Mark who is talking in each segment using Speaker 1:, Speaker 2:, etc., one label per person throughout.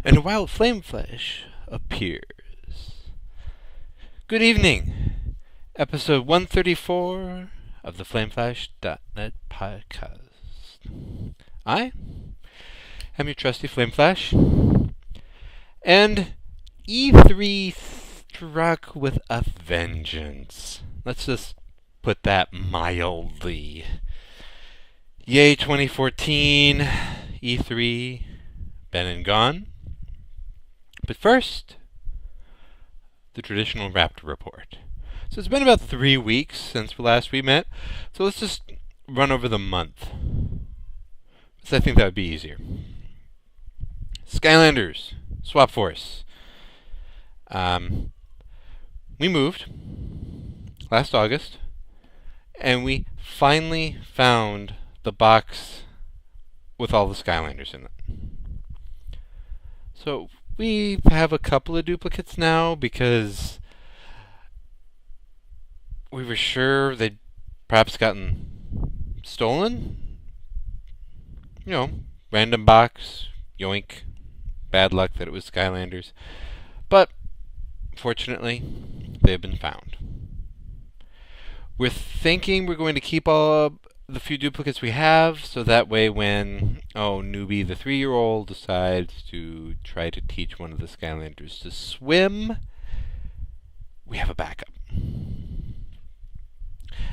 Speaker 1: and a wild flame flash appears. Good evening, episode 134 of the FFdotnet podcast. I am your trusty Flame Flash, and E3 struck with a vengeance. Let's just put that mildly. Yay 2014, E3, been and gone. But first, the traditional Raptor report. So it's been about 3 weeks since last we met, so let's just run over the month. So I think that would be easier. Skylanders, Swap Force. We moved last August, and we finally found the box with all the Skylanders in it. So we have a couple of duplicates now because we were sure they'd perhaps gotten stolen. You know, random box, yoink, bad luck that it was Skylanders. But fortunately, they've been found. We're thinking we're going to keep all the few duplicates we have, so that way when, newbie the 3-year-old decides to try to teach one of the Skylanders to swim, we have a backup.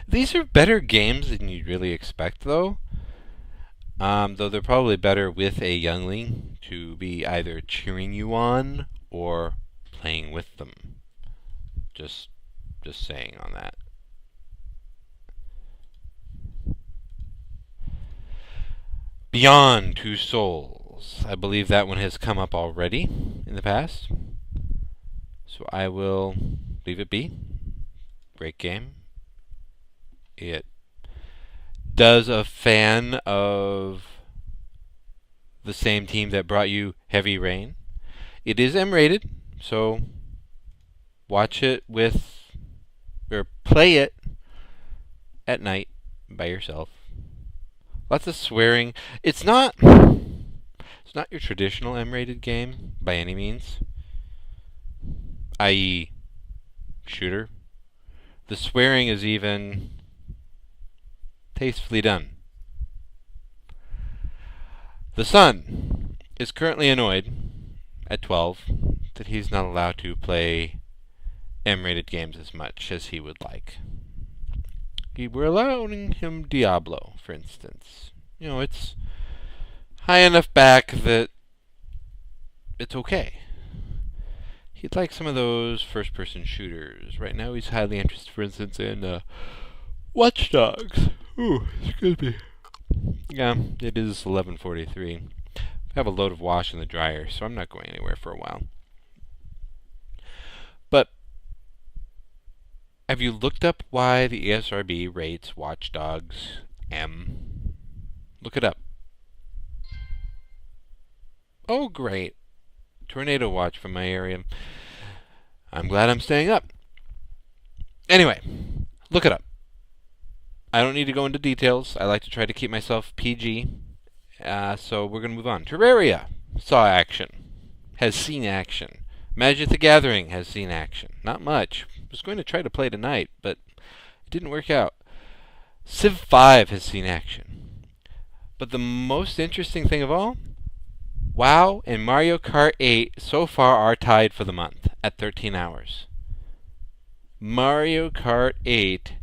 Speaker 1: These are better games than you'd really expect, though. Though they're probably better with a youngling to be either cheering you on or playing with them. Just saying on that. Beyond Two Souls. I believe that one has come up already in the past. So I will leave it be. Great game. It does a fan of the same team that brought you Heavy Rain. It is M-rated, so watch it or play it at night by yourself. Lots of swearing. It's not your traditional M-rated game by any means, i.e. shooter. The swearing is even tastefully done. The son is currently annoyed at 12 that he's not allowed to play M-rated games as much as he would like. We're allowing him Diablo, for instance. It's high enough back that it's okay. He'd like some of those first-person shooters. Right now he's highly interested, for instance, in Watch Dogs. Ooh, excuse me. Yeah, it is 11:43. I have a load of wash in the dryer, so I'm not going anywhere for a while. But have you looked up why the ESRB rates Watch Dogs M? Look it up. Oh, great. Tornado watch from my area. I'm glad I'm staying up. Anyway, look it up. I don't need to go into details. I like to try to keep myself PG. So we're going to move on. Terraria has seen action. Magic the Gathering has seen action. Not much. I was going to try to play tonight, but it didn't work out. Civ 5 has seen action. But the most interesting thing of all, WoW and Mario Kart 8 so far are tied for the month at 13 hours. Mario Kart 8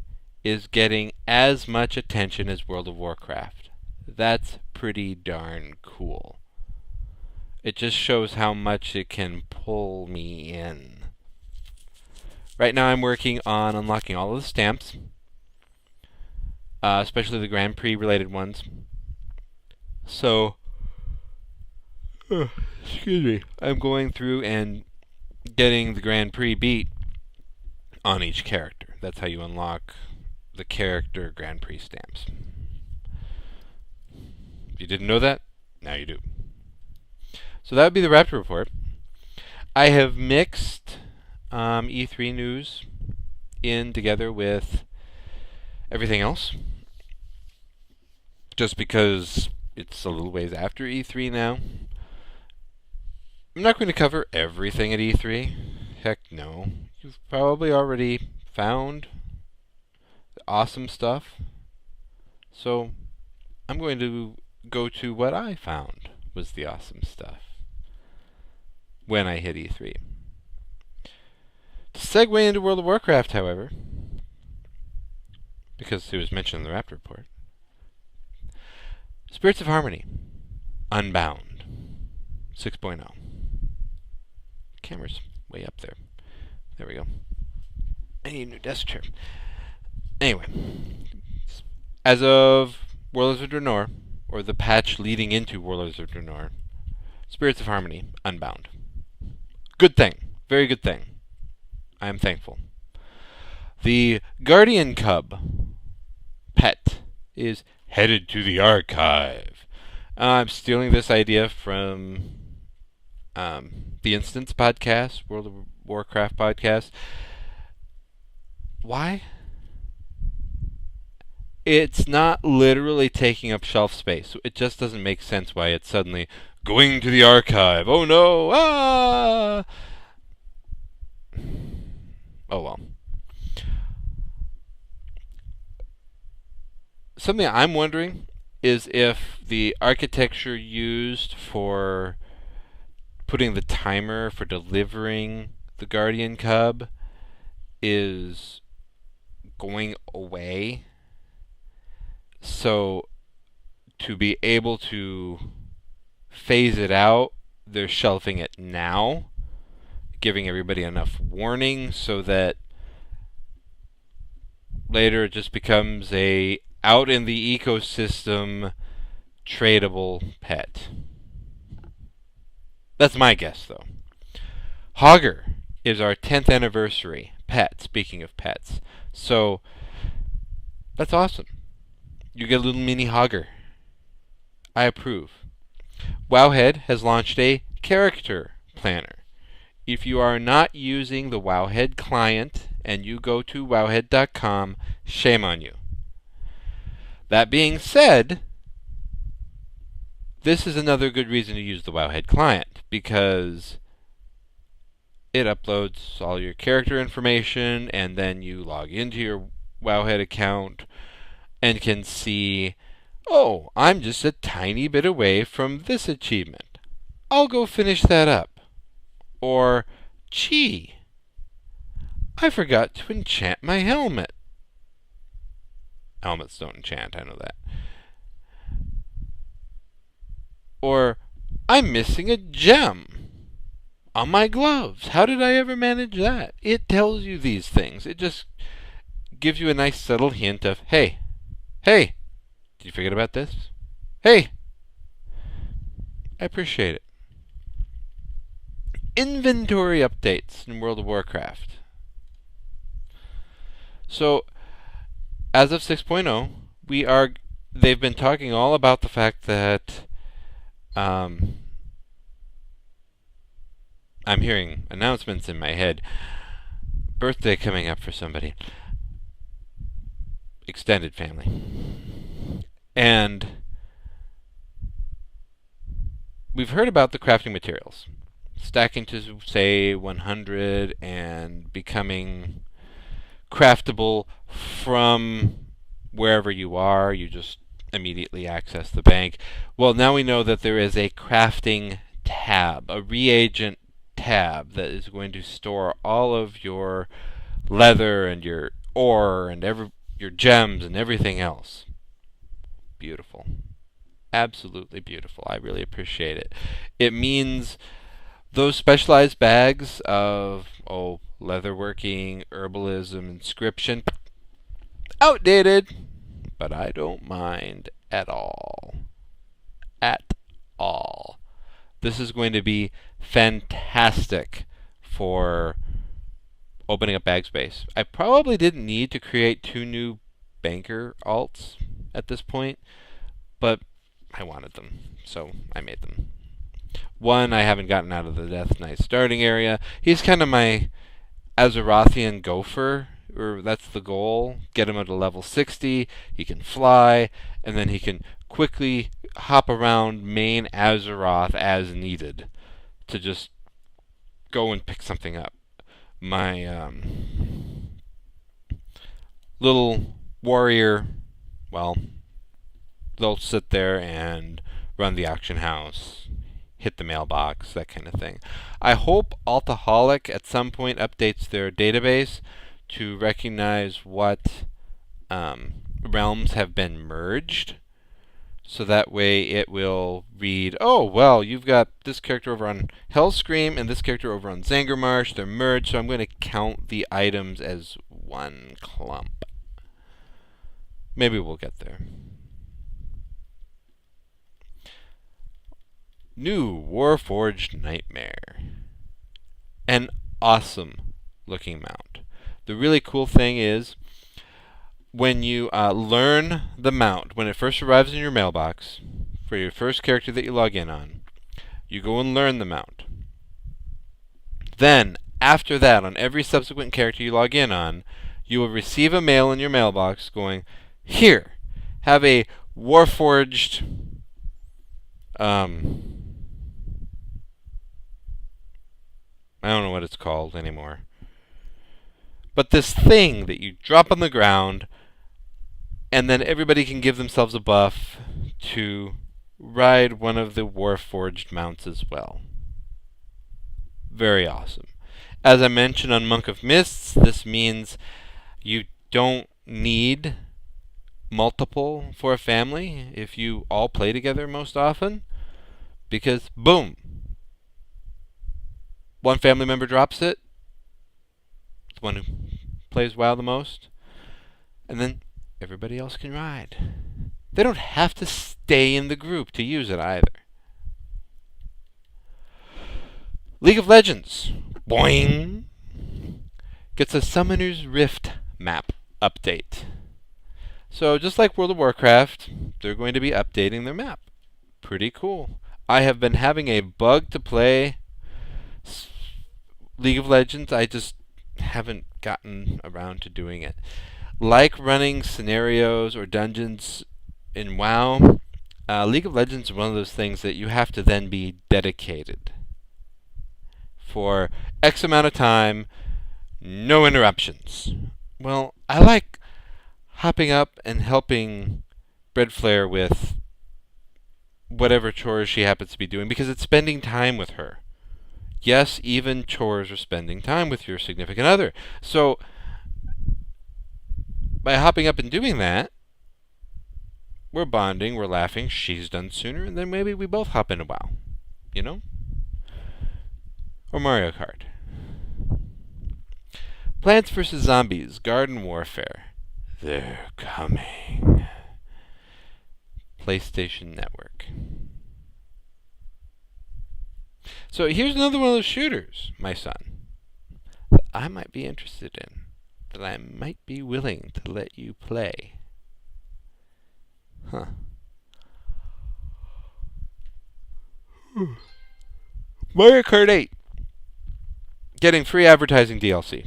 Speaker 1: is getting as much attention as World of Warcraft. That's pretty darn cool. It just shows how much it can pull me in. Right now I'm working on unlocking all of the stamps, especially the Grand Prix related ones. So, excuse me, I'm going through and getting the Grand Prix beat on each character. That's how you unlock the character Grand Prix stamps. If you didn't know that, now you do. So that would be the Raptor report. I have mixed E3 news in together with everything else, just because it's a little ways after E3 now. I'm not going to cover everything at E3. Heck no. You've probably already found awesome stuff. So I'm going to go to what I found was the awesome stuff when I hit E3. To segue into World of Warcraft, however, because it was mentioned in the Raptor report, Spirits of Harmony, Unbound, 6.0. Camera's way up there. There we go. I need a new desk chair. Anyway, as of Warlords of Draenor, or the patch leading into Warlords of Draenor, Spirits of Harmony, Unbound. Good thing. Very good thing. I am thankful. The Guardian Cub pet is headed to the archive. I'm stealing this idea from the Instance podcast, World of Warcraft podcast. Why? It's not literally taking up shelf space. It just doesn't make sense why it's suddenly going to the archive. Oh no! Ah! Oh well. Something I'm wondering is if the architecture used for putting the timer for delivering the Guardian Cub is going away. So to be able to phase it out, they're shelving it now, giving everybody enough warning so that later it just becomes a out in the ecosystem tradable pet. That's my guess, though. Hogger is our 10th anniversary pet, speaking of pets. So that's awesome. You get a little mini Hogger. I approve. Wowhead has launched a character planner. If you are not using the Wowhead client and you go to wowhead.com, shame on you. That being said, this is another good reason to use the Wowhead client, because it uploads all your character information, and then you log into your Wowhead account and can see, oh, I'm just a tiny bit away from this achievement. I'll go finish that up. Or, gee, I forgot to enchant my helmet. Helmets don't enchant, I know that. Or, I'm missing a gem on my gloves. How did I ever manage that? It tells you these things. It just gives you a nice subtle hint of, hey, did you forget about this? Hey, I appreciate it. Inventory updates in World of Warcraft. So, as of 6.0, they've been talking all about the fact that I'm hearing announcements in my head. Birthday coming up for somebody. Extended family. And we've heard about the crafting materials. Stacking to, say, 100 and becoming craftable from wherever you are. You just immediately access the bank. Well, now we know that there is a crafting tab, a reagent tab that is going to store all of your leather and your ore and your gems and everything else. Beautiful. Absolutely beautiful. I really appreciate it. It means those specialized bags of, leatherworking, herbalism, inscription, outdated, but I don't mind at all. At all. This is going to be fantastic for opening up bag space. I probably didn't need to create 2 new banker alts at this point, but I wanted them, so I made them. One, I haven't gotten out of the Death Knight starting area. He's kind of my Azerothian gopher, or that's the goal. Get him at a level 60, he can fly, and then he can quickly hop around main Azeroth as needed to just go and pick something up. My little warrior, well, they'll sit there and run the auction house, hit the mailbox, that kind of thing. I hope Altaholic at some point updates their database to recognize what realms have been merged. So that way it will read, oh, well, you've got this character over on Hellscream and this character over on Zangarmarsh. They're merged, so I'm going to count the items as one clump. Maybe we'll get there. New Warforged Nightmare. An awesome looking mount. The really cool thing is, when you learn the mount, when it first arrives in your mailbox, for your first character that you log in on, you go and learn the mount. Then, after that, on every subsequent character you log in on, you will receive a mail in your mailbox going, here, have a Warforged I don't know what it's called anymore. But this thing that you drop on the ground, and then everybody can give themselves a buff to ride one of the Warforged mounts as well. Very awesome. As I mentioned on Monk of Mists, this means you don't need multiple for a family if you all play together most often, because boom, one family member drops it, the one who plays WoW the most, and then everybody else can ride. They don't have to stay in the group to use it either. League of Legends, boing, gets a Summoner's Rift map update. So just like World of Warcraft, they're going to be updating their map. Pretty cool. I have been having a bug to play League of Legends. I just haven't gotten around to doing it. Like running scenarios or dungeons in WoW, League of Legends is one of those things that you have to then be dedicated for X amount of time, no interruptions. Well, I like hopping up and helping Breadflare with whatever chores she happens to be doing, because it's spending time with her. Yes, even chores are spending time with your significant other. So, by hopping up and doing that, we're bonding, we're laughing, she's done sooner, and then maybe we both hop in a WoW. You know? Or Mario Kart. Plants vs. Zombies, Garden Warfare. They're coming. PlayStation Network. So here's another one of those shooters, my son, that I might be interested in, that I might be willing to let you play. Huh. Mario Kart 8. Getting free advertising DLC.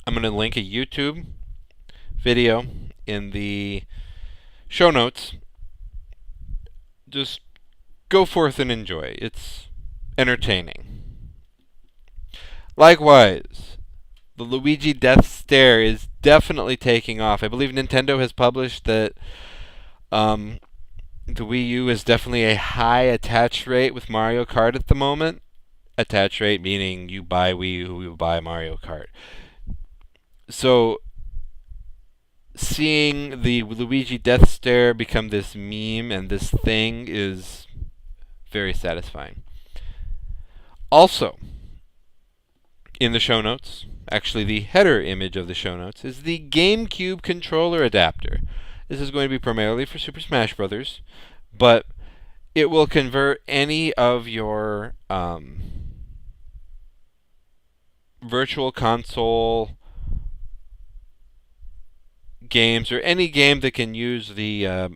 Speaker 1: I'm going to link a YouTube video in the show notes. Just go forth and enjoy. It's entertaining. Likewise, the Luigi Death Stare is definitely taking off. I believe Nintendo has published that the Wii U is definitely a high attach rate with Mario Kart at the moment. Attach rate meaning you buy Wii U, you buy Mario Kart. So, seeing the Luigi Death Stare become this meme and this thing is very satisfying. Also, in the show notes, actually the header image of the show notes, is the GameCube controller adapter. This is going to be primarily for Super Smash Bros., but it will convert any of your virtual console games, or any game that can use the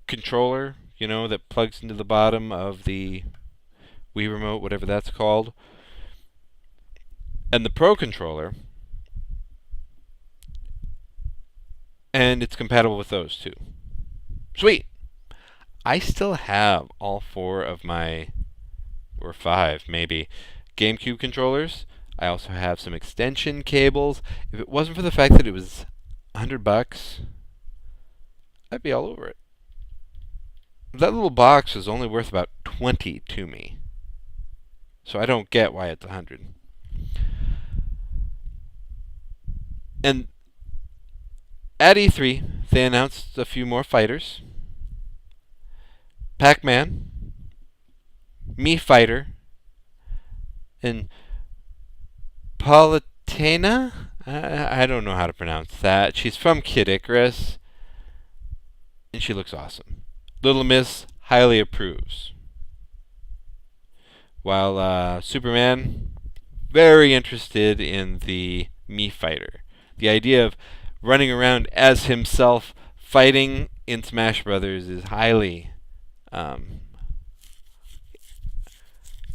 Speaker 1: controller, you know, that plugs into the bottom of the Wii Remote, whatever that's called, and the Pro Controller, and it's compatible with those too. Sweet! I still have all 4 of my or 5 maybe GameCube controllers. I also have some extension cables. If it wasn't for the fact that it was $100, I'd be all over it. That little box is only worth about 20 to me. So I don't get why it's 100. And at E3, they announced a few more fighters. Pac-Man, Mii Fighter, and Palutena? I don't know how to pronounce that. She's from Kid Icarus, and she looks awesome. Little Miss highly approves. While Superman, very interested in the Mii Fighter. The idea of running around as himself fighting in Smash Brothers is highly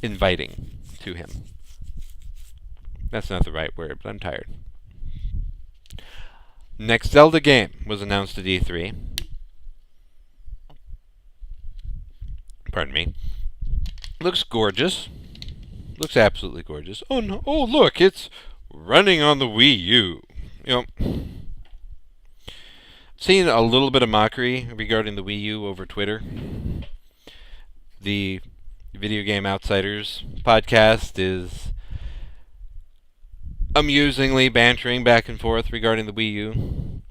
Speaker 1: inviting to him. That's not the right word, but I'm tired. Next Zelda game was announced at E3. Pardon me. Looks gorgeous. Looks absolutely gorgeous. Oh no! Oh look, it's running on the Wii U. You know, seen a little bit of mockery regarding the Wii U over Twitter. The Video Game Outsiders podcast is amusingly bantering back and forth regarding the Wii U.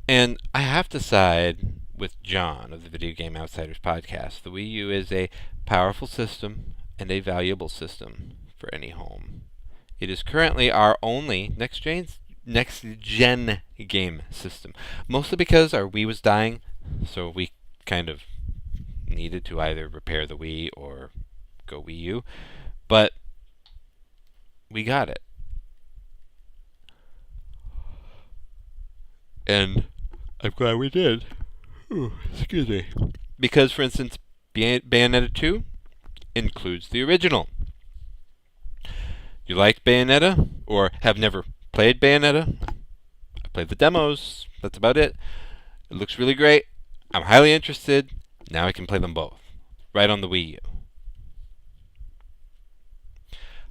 Speaker 1: And I have to side with John of the Video Game Outsiders podcast. The Wii U is a powerful system and a valuable system for any home. It is currently our only next-gen game system. Mostly because our Wii was dying, so we kind of needed to either repair the Wii or go Wii U. But we got it. And I'm glad we did. Ooh, excuse me. Because, for instance, Bayonetta 2 includes the original. You liked Bayonetta, or have never played Bayonetta? I played the demos. That's about it. It looks really great. I'm highly interested. Now I can play them both. Right on the Wii U.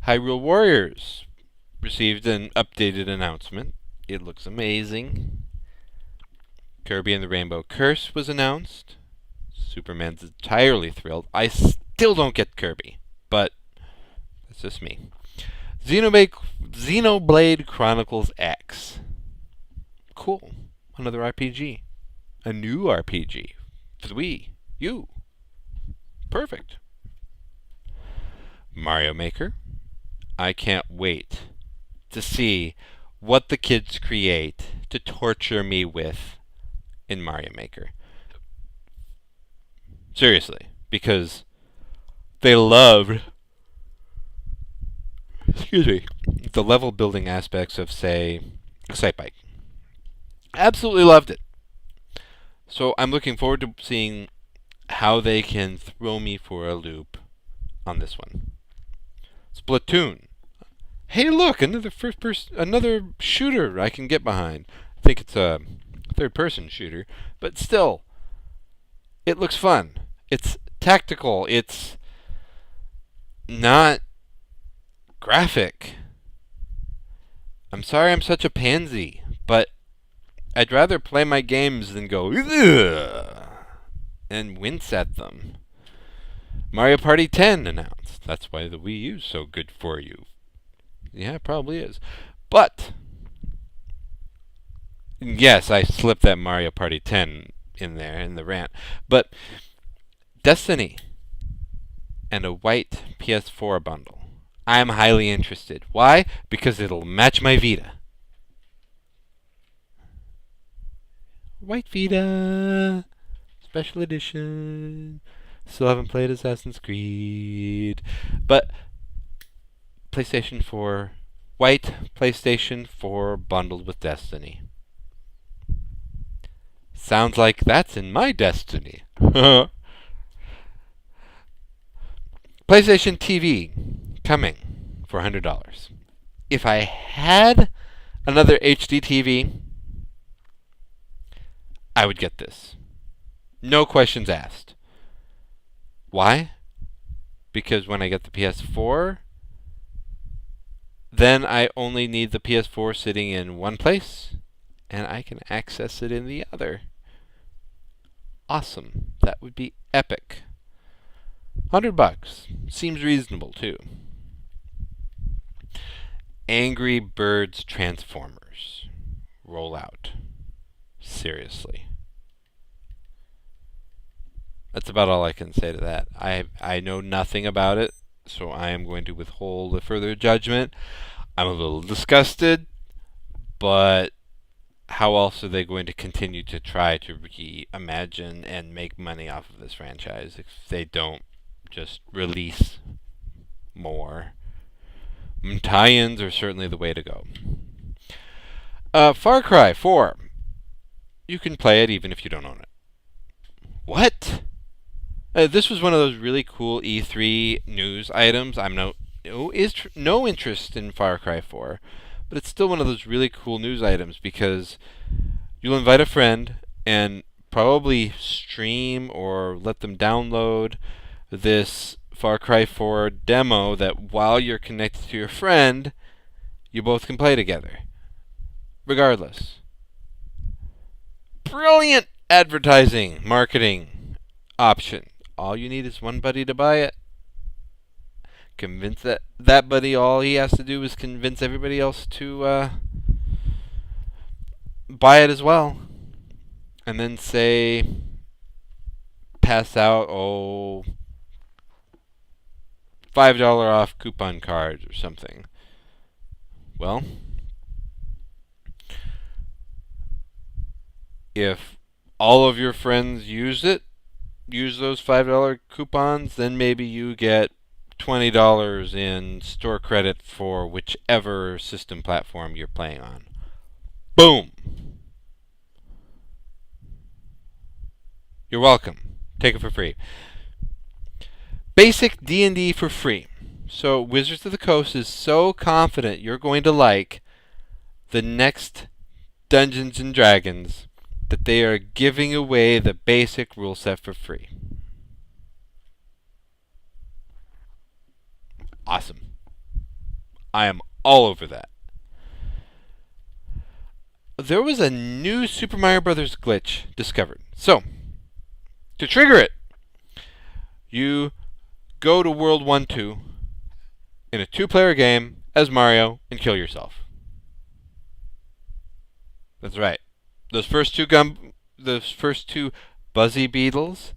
Speaker 1: Hyrule Warriors received an updated announcement. It looks amazing. Kirby and the Rainbow Curse was announced. Superman's entirely thrilled. I still don't get Kirby, but that's just me. Xenoblade Chronicles X. Cool. Another RPG. A new RPG. For the Wii U. Perfect. Mario Maker. I can't wait to see what the kids create to torture me with in Mario Maker. Seriously, because they loved, the level building aspects of, say, Excitebike. Absolutely loved it. So I'm looking forward to seeing how they can throw me for a loop on this one. Splatoon. Hey, look, another shooter I can get behind. I think it's a third-person shooter, but still, it looks fun. It's tactical. It's not graphic. I'm sorry I'm such a pansy, but I'd rather play my games than go ugh and wince at them. Mario Party 10 announced. That's why the Wii U's so good for you. Yeah, it probably is. But yes, I slipped that Mario Party 10 in there in the rant. But Destiny and a white PS4 bundle. I'm highly interested. Why? Because it'll match my Vita. White Vita. Special edition. Still haven't played Assassin's Creed. But PlayStation 4, white PlayStation 4 bundled with Destiny. Sounds like that's in my destiny. PlayStation TV coming for $100. If I had another HD TV, I would get this. No questions asked. Why? because when I get the PS4, then I only need the PS4 sitting in one place, and I can access it in the other. Awesome. That would be epic. $100 seems reasonable too. Angry Birds Transformers roll out. Seriously. That's about all I can say to that. I know nothing about it, so I am going to withhold a further judgment. I'm a little disgusted, but how else are they going to continue to try to reimagine and make money off of this franchise if they don't just release more? Tie-ins are certainly the way to go. Far Cry 4. You can play it even if you don't own it. What? This was one of those really cool E3 news items. I'm no interest in Far Cry 4, but it's still one of those really cool news items because you'll invite a friend and probably stream or let them download this Far Cry 4 demo that while you're connected to your friend, you both can play together. Regardless. Brilliant advertising, marketing option. All you need is one buddy to buy it. Convince that buddy, all he has to do is convince everybody else to buy it as well. And then say, pass out, $5 off coupon cards or something. Well, if all of your friends use those $5 coupons, then maybe you get $20 in store credit for whichever system platform you're playing on. Boom! You're welcome. Take it for free. Basic D&D for free. So Wizards of the Coast is so confident you're going to like the next Dungeons & Dragons that they are giving away the basic rule set for free. Awesome. I am all over that. There was a new Super Mario Bros. Glitch discovered. So, to trigger it, you go to World 1-2 in a 2-player game as Mario and kill yourself. That's right. Those first two Buzzy Beetles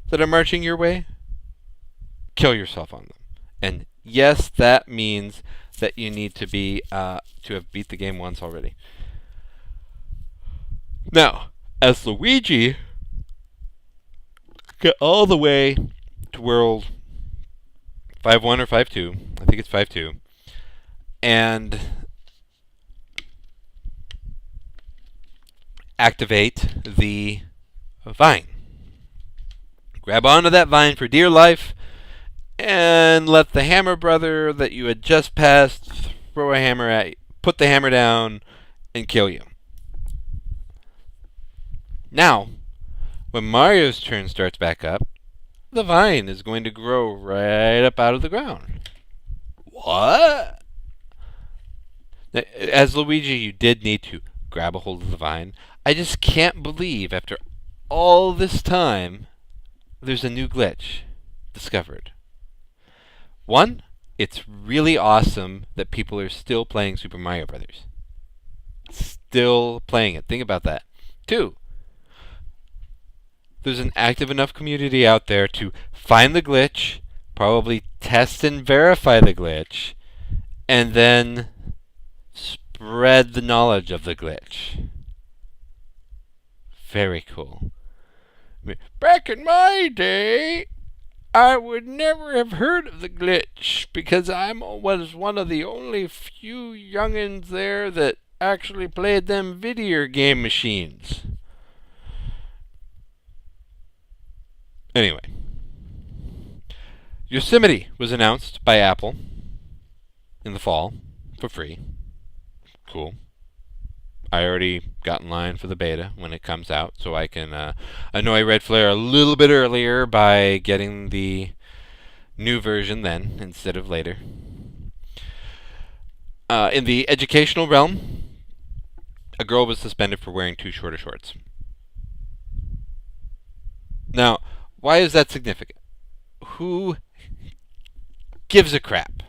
Speaker 1: that are marching your way, kill yourself on them. And yes, that means that you need to have beat the game once already. Now, as Luigi, get all the way to World 5-1 or 5-2. I think it's 5-2. And activate the vine. Grab onto that vine for dear life and let the hammer brother that you had just passed throw a hammer at you, put the hammer down, and kill you. Now, when Mario's turn starts back up, the vine is going to grow right up out of the ground. What? Now, as Luigi, you did need to grab a hold of the vine. I just can't believe after all this time, there's a new glitch discovered. One, it's really awesome that people are still playing Super Mario Brothers. Still playing it. Think about that. Two, there's an active enough community out there to find the glitch, probably test and verify the glitch, and then spread the knowledge of the glitch. Very cool. Back in my day, I would never have heard of the glitch because I was one of the only few youngins there that actually played them video game machines. Anyway, Yosemite was announced by Apple in the fall for free. Cool. I already got in line for the beta when it comes out, so I can annoy Red Flare a little bit earlier by getting the new version then instead of later. In the educational realm, a girl was suspended for wearing too short of shorts. Now, why is that significant? Who gives a crap?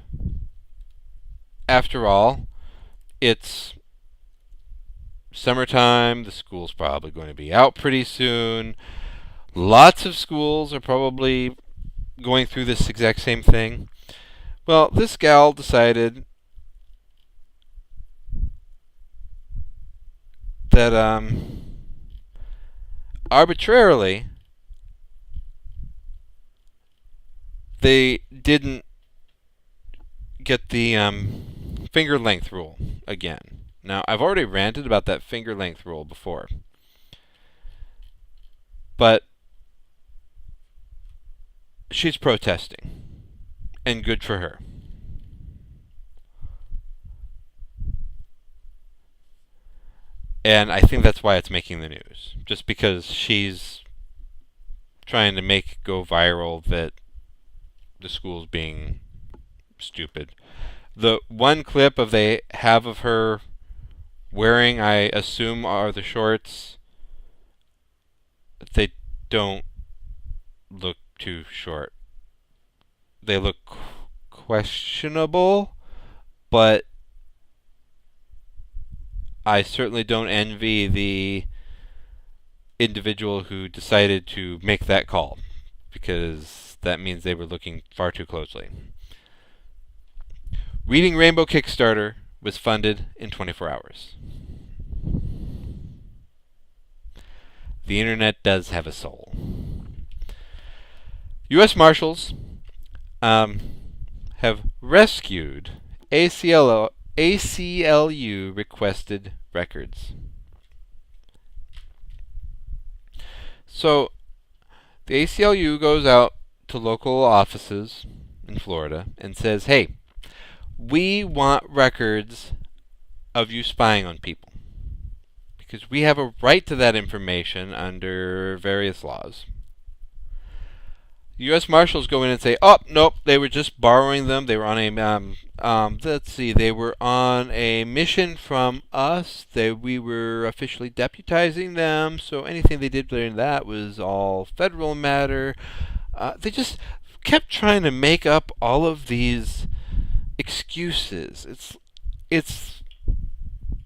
Speaker 1: After all, it's summertime. The school's probably going to be out pretty soon. Lots of schools are probably going through this exact same thing. Well, this gal decided that arbitrarily they didn't get the finger length rule again. Now, I've already ranted about that finger length rule before, but she's protesting, and good for her. And I think that's why it's making the news, just because she's trying to make it go viral that the school's being stupid. The one clip they have of her wearing, I assume, are the shorts. They don't look too short. They look questionable, but I certainly don't envy the individual who decided to make that call, because that means they were looking far too closely. Reading Rainbow Kickstarter was funded in 24 hours. The internet does have a soul. U.S. Marshals have rescued ACLU requested records. So, the ACLU goes out to local offices in Florida and says, hey, we want records of you spying on people, because we have a right to that information under various laws. U.S. Marshals go in and say, oh, nope, they were just borrowing them. They were on they were on a mission from us. We were officially deputizing them, so anything they did during that was all federal matter. They just kept trying to make up all of these excuses. It's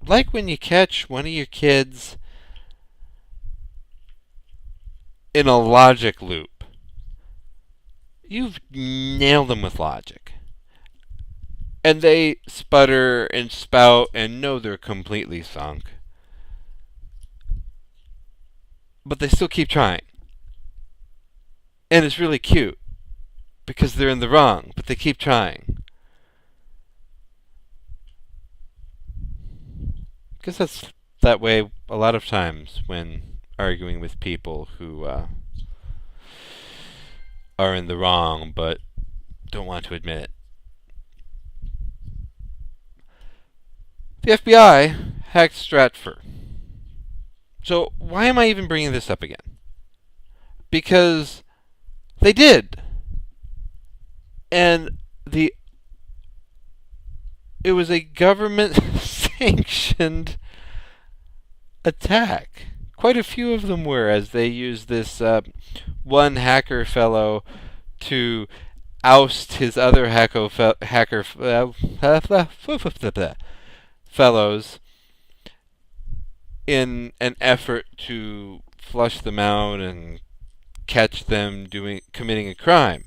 Speaker 1: like when you catch one of your kids in a logic loop. You've nailed them with logic, and they sputter and spout and know they're completely sunk, but they still keep trying. And it's really cute, because they're in the wrong, but they keep trying. Because that's that way a lot of times when arguing with people who are in the wrong but don't want to admit it. The FBI hacked Stratfor. So why am I even bringing this up again? Because they did. And it was a government-sanctioned attack. Quite a few of them were, as they used this one hacker fellow to oust his other fellows in an effort to flush them out and catch them committing a crime.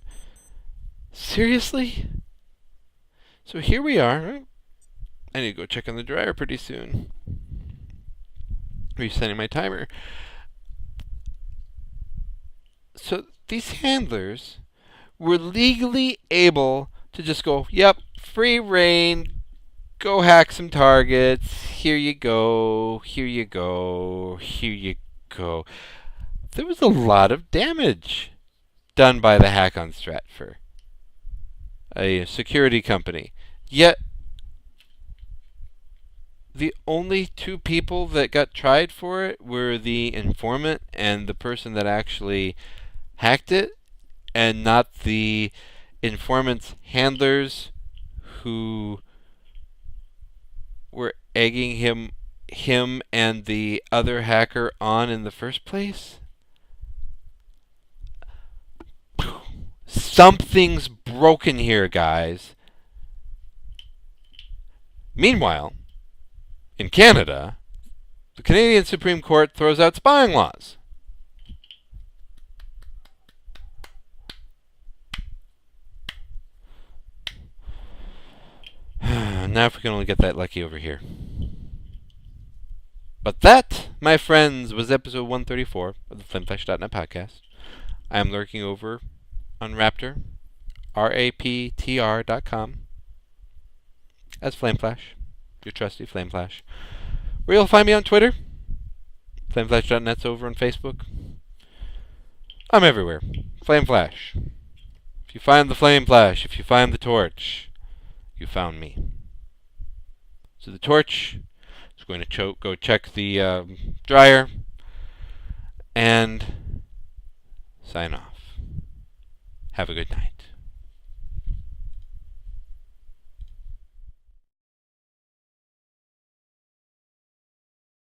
Speaker 1: Seriously? So here we are. I need to go check on the dryer pretty soon. Resetting my timer. So these handlers were legally able to just go, yep, free reign, go hack some targets, here you go, here you go, here you go. There was a lot of damage done by the hack on Stratfor, a security company. Yet, the only two people that got tried for it were the informant and the person that actually hacked it, and not the informant's handlers who were egging him and the other hacker on in the first place? Something's broken here, guys. Meanwhile, in Canada, the Canadian Supreme Court throws out spying laws. Now if we can only get that lucky over here. But that, my friends, was episode 134 of the FFdotnet podcast. I am lurking over on Raptor, raptr.com, as Flameflash, your trusty Flameflash. Where you'll find me on Twitter. FlameFlash.net's over on Facebook. I'm everywhere. Flameflash. If you find the Flameflash, if you find the torch, you found me. So the torch is going to go check the dryer and sign off. Have a good night.